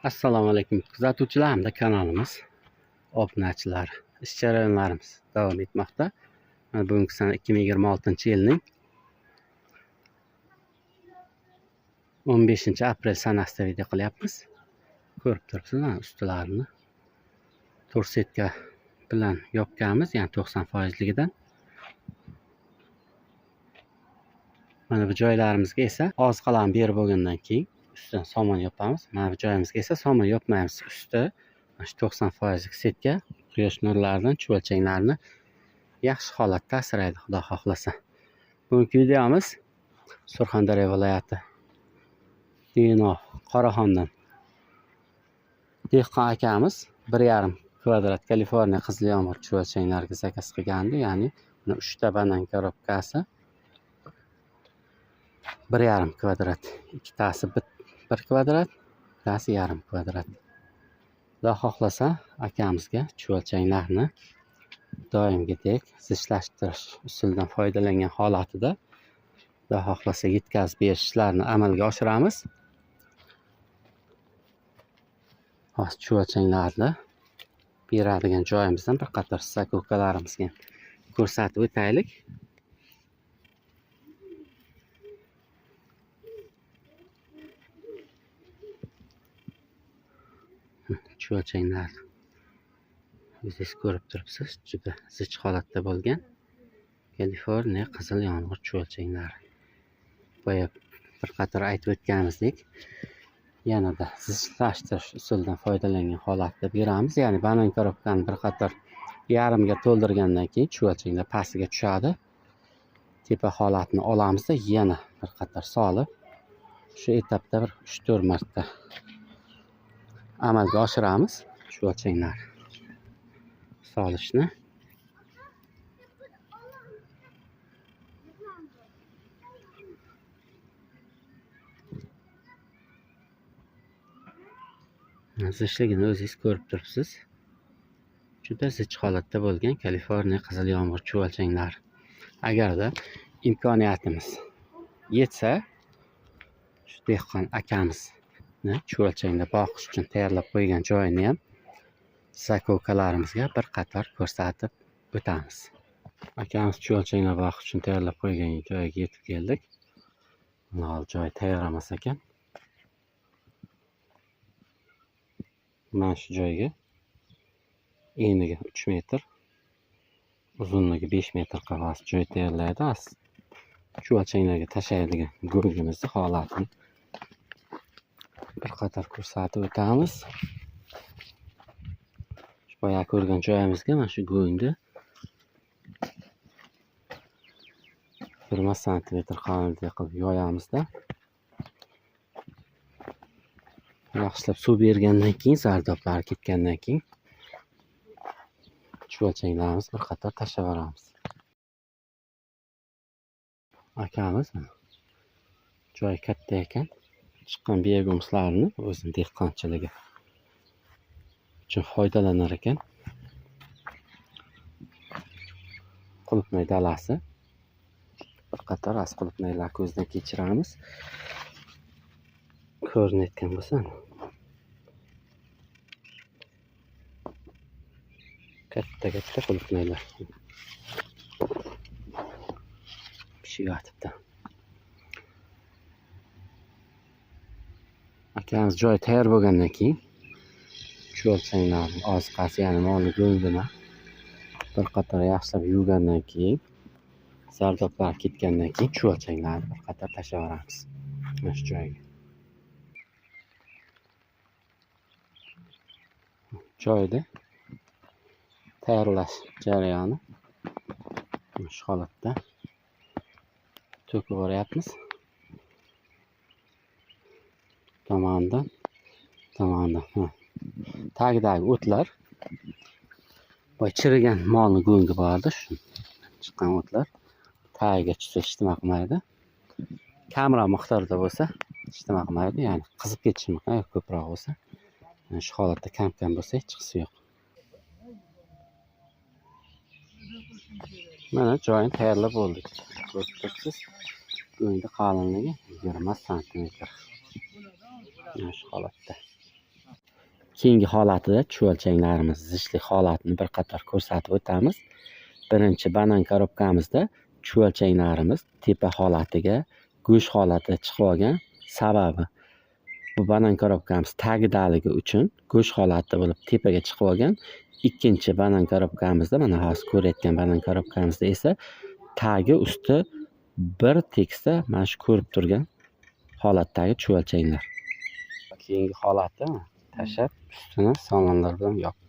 Assalomu alaykum kuzatuvchilar hamda kanalimiz obunachilar. Ish jarayonlarimiz davom etmoqda. Bugungi sana 2026-yilning 15-aprel sanasida video qilyapmiz. Ko'rib turibsizlar, ustilarini torsetka bilan yopganmiz, ya'ni 90%ligidan. Mana bu joylarimizga esa oziqalarni berib bo'lgandan keyin ustidan somon yopamiz. Mana bu joyimizga esa somon yopmaymiz. Usti 90%lik setka quyosh nurlaridan chuvalchanglarni yaxshi holatda asraydi, xudo xohlasa. Bugungi videomiz Surxondaryo viloyati Dino Qoraxondan dehqon akamiz 1,5 kvadrat Kaliforniya qizil yomg'ir chuvalchanglariga zakaz qilgandi. Ya'ni 3 ta banan korobkasi 1,5 kvadrat, ikkitasi 1 kvadrat, ikkitasi 1,5 kvadrat. Xudo xohlasa akamizga chuvalchanglarni doimgidek zichlash usulidan foydalangan holatida xudo xohlasa yetkazib berishlarni amalga oshiramiz. Hozir chuvalchanglarni beradigan joyimizdan bir qator sakovkalarimizga ko'rsatib o'taylik. Chuvalchanglar o'zingiz ko'rib turibsiz, juda zich holatda bo'lgan Kaliforniya qizil yomg'ir chuvalchanglari. Boya bir qator aytib o'tganimizdek, yanada zichlashtirish usulidan foydalangan holatda beramiz. Ya'ni banan korobkani bir qator yarimga to'ldirgandan keyin chuvalchanglar pastiga tushadi. Tepa holatini olamizda yana bir qator solib, shu etapda bir 3-4 marta amalga oshiramiz chuvalchanglar solishni. Zichligini o'zingiz ko'rib turibsiz. Juda zich holatda bo'lgan Kaliforniya qizil yomg'ir chuvalchanglari. Agarda imkoniyatimiz yetsa, shu dehqon akamizni chuvalchangda boqish uchun tayyorlab qo'ygan joyini ham zakovkalarimizga bir qator ko'rsatib o'tamiz. Akamiz chuvalchanglar boqish uchun tayyorlab qo'ygan joyga yetib keldik. Mana joy tayyor emas ekan. Mana shu joyga eniga 3 metr, uzunligi 5 metr qafas joy tayyorlaydi. Chuvalchanglarga tashlaydigan go'ngimizni holatini bir qator ko'rsatib o'tamiz. Boya ko'rgan joyimizga mana shu go'ngni 20 sm qalinlikda qilib yoyamizda. Yaxshilab suv bergandan keyin, zardoblari ketgandan keyin chuvalchanglarimiz bir qator tashlab yuboramiz. Akamiz joy katta ekan, chiqqan biyogumslarni o'zini dehqonchiligi uchun foydalanar ekan. Qulupnay dalasi, bir qator az qulupnaylar ko'zdan kechiramiz. Ko'rinayotgan bo'lsa, katta qulupnaylar pishib yotibdi. Akamiz joy tayyor bo'lgandan keyin chuvalchanglarni oziqasi, ya'ni molni go'ngini bir qator yaxshilab yuvgandan keyin, zardoblar ketgandan keyin chuvalchanglarni bir qator tashlab yuboramiz mana shu joyga. Joyda tayyorlash jarayoni shu holatda to'kib yuboryapmiz. Tomondan tagidagi o'tlar, boy chirigan molni go'ngi bordi, shu chiqqan o'tlar tagiga tushsa ijtimo qilmaydi. Kamroq miqdorda bo'lsa ijtimo qilmaydi, ya'ni qizib ketishi mumkin. Ko'proq bo'lsa, shu holatda kam bo'lsa hech chiqisi yo'q. Mana joyini tayyorlab bo'ldik. Ko'rib turibsiz, go'ngni qalinligi 20 sm. Mana shu holatda. Keyingi holatida chuvalchanglarimiz zichlik holatini bir qator ko'rsatib o'tamiz. Birinchi banan korobkamizda chuvalchanglarimiz tepa holatiga, go'sht holatiga chiqib olgan. Sababi bu banan korobkamiz tagidaligi uchun go'sht holatida bo'lib tepaga chiqib olgan. Ikkinchi banan korobkamizda, mana hozir ko'rayotgan banan korobkamizda esa tagi usti bir tekisda mana shu ko'rib turgan holatdagi chuvalchanglar. Keyingi holati tashlab ustini sonlamlar bilan yopib